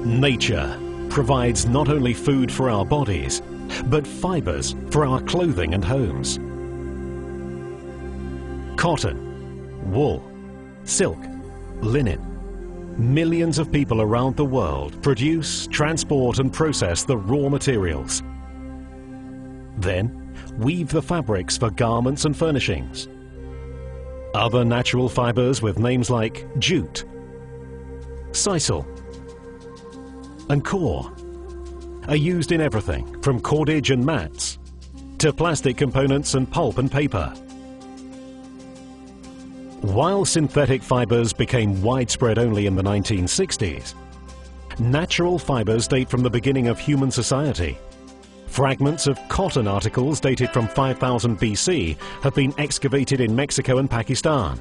Nature provides not only food for our bodies, but fibres for our clothing and homes. Cotton, wool, silk, linen. Millions of people around the world produce, transport and process the raw materials. Then weave the fabrics for garments and furnishings. Other natural fibres with names like jute, sisal and core are used in everything from cordage and mats to plastic components and pulp and paper. While synthetic fibres became widespread only in the 1960s, natural fibres date from the beginning of human society. Fragments of cotton articles dated from 5000 BC have been excavated in Mexico and Pakistan.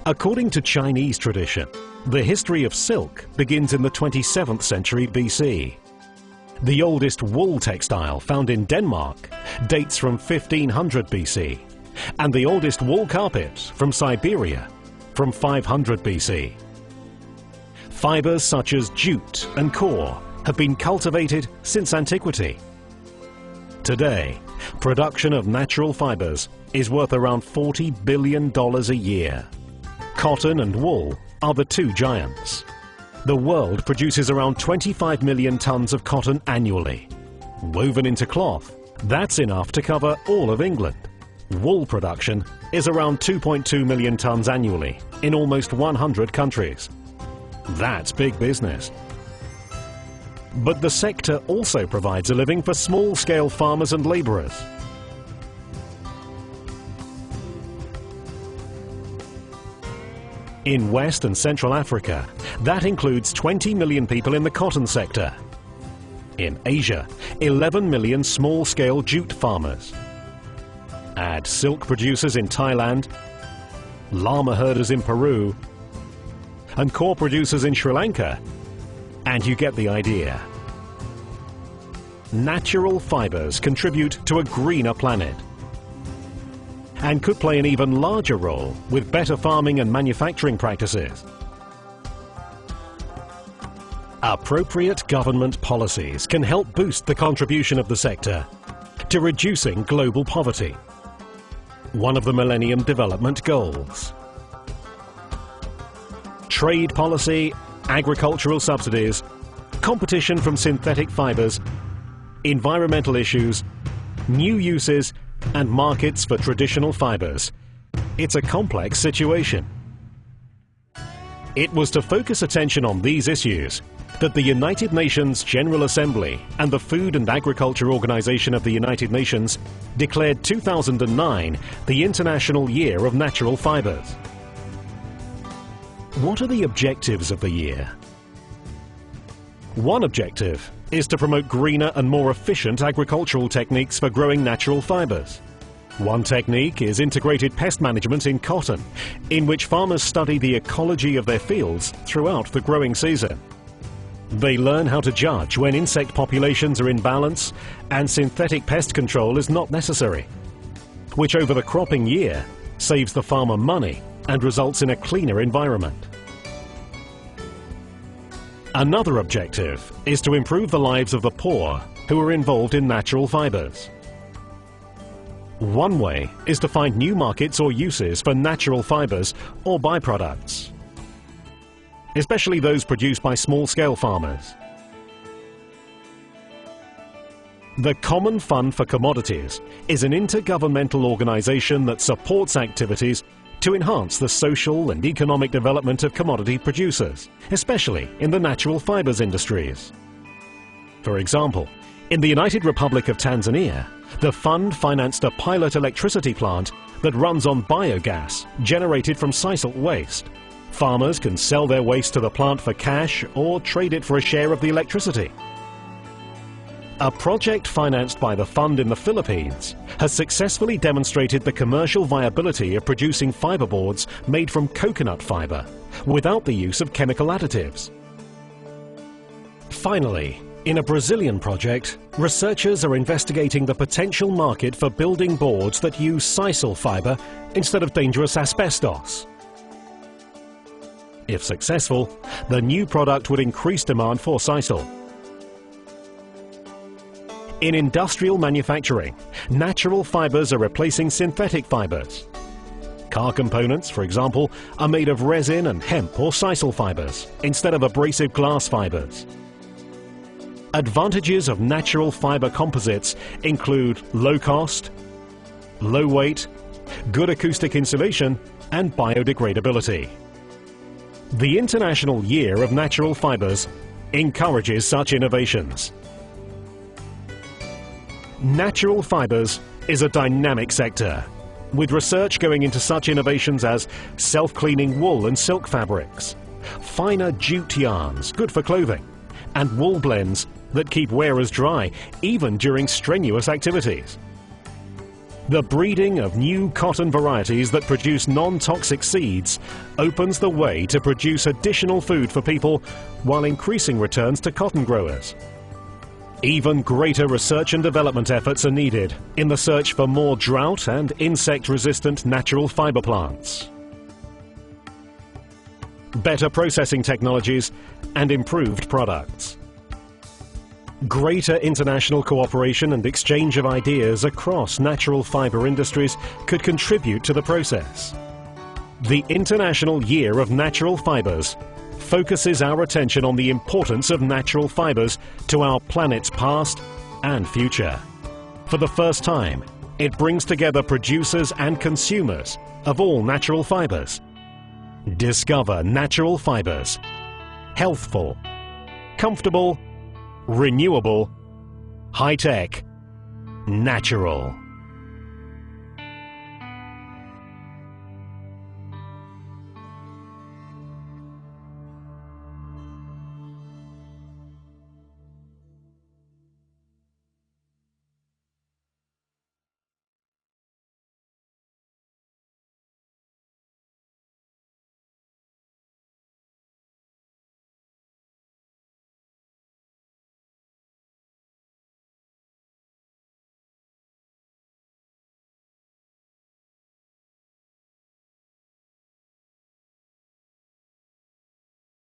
According to Chinese tradition, the history of silk begins in the 27th century BC. The oldest wool textile found in Denmark dates from 1500 BC, and the oldest wool carpet from Siberia from 500 BC. Fibres such as jute and core have been cultivated since antiquity. Today, production of natural fibres is worth around $40 billion a year. Cotton and wool are the two giants. The world produces around 25 million tons of cotton annually. Woven into cloth, that's enough to cover all of England. Wool production is around 2.2 million tons annually in almost 100 countries. That's big business. But the sector also provides a living for small-scale farmers and labourers. In West and Central Africa, that includes 20 million people in the cotton sector. In Asia, 11 million small-scale jute farmers. Add silk producers in Thailand, llama herders in Peru, and core producers in Sri Lanka, and you get the idea. Natural fibres contribute to a greener planet and could play an even larger role with better farming and manufacturing practices. Appropriate government policies can help boost the contribution of the sector to reducing global poverty, one of the Millennium Development Goals. Trade policy, agricultural subsidies, competition from synthetic fibres, environmental issues, new uses, and markets for traditional fibres. It's a complex situation. It was to focus attention on these issues that the United Nations General Assembly and the Food and Agriculture Organization of the United Nations declared 2009 the International Year of Natural Fibres. What are the objectives of the year? One objective is to promote greener and more efficient agricultural techniques for growing natural fibres. One technique is integrated pest management in cotton, in which farmers study the ecology of their fields throughout the growing season. They learn how to judge when insect populations are in balance and synthetic pest control is not necessary, which over the cropping year saves the farmer money and results in a cleaner environment. Another objective is to improve the lives of the poor who are involved in natural fibres. One way is to find new markets or uses for natural fibres or byproducts, especially those produced by small-scale farmers. The Common Fund for Commodities is an intergovernmental organisation that supports activities to enhance the social and economic development of commodity producers, especially in the natural fibres industries. For example, in the United Republic of Tanzania, the fund financed a pilot electricity plant that runs on biogas generated from sisal waste. Farmers can sell their waste to the plant for cash or trade it for a share of the electricity. A project financed by the fund in the Philippines has successfully demonstrated the commercial viability of producing fiberboards made from coconut fiber without the use of chemical additives. Finally, in a Brazilian project, researchers are investigating the potential market for building boards that use sisal fiber instead of dangerous asbestos. If successful, the new product would increase demand for sisal. In industrial manufacturing, natural fibres are replacing synthetic fibres. Car components, for example, are made of resin and hemp or sisal fibres instead of abrasive glass fibres. Advantages of natural fibre composites include low cost, low weight, good acoustic insulation and biodegradability. The International Year of Natural Fibres encourages such innovations. Natural fibres is a dynamic sector, with research going into such innovations as self-cleaning wool and silk fabrics, finer jute yarns good for clothing, and wool blends that keep wearers dry even during strenuous activities. The breeding of new cotton varieties that produce non-toxic seeds opens the way to produce additional food for people while increasing returns to cotton growers. Even greater research and development efforts are needed in the search for more drought and insect-resistant natural fibre plants. Better processing technologies and improved products. Greater international cooperation and exchange of ideas across natural fibre industries could contribute to the process. The International Year of Natural Fibres focuses our attention on the importance of natural fibres to our planet's past and future. For the first time, it brings together producers and consumers of all natural fibres. Discover natural fibres. Healthful, comfortable, renewable, high-tech, natural.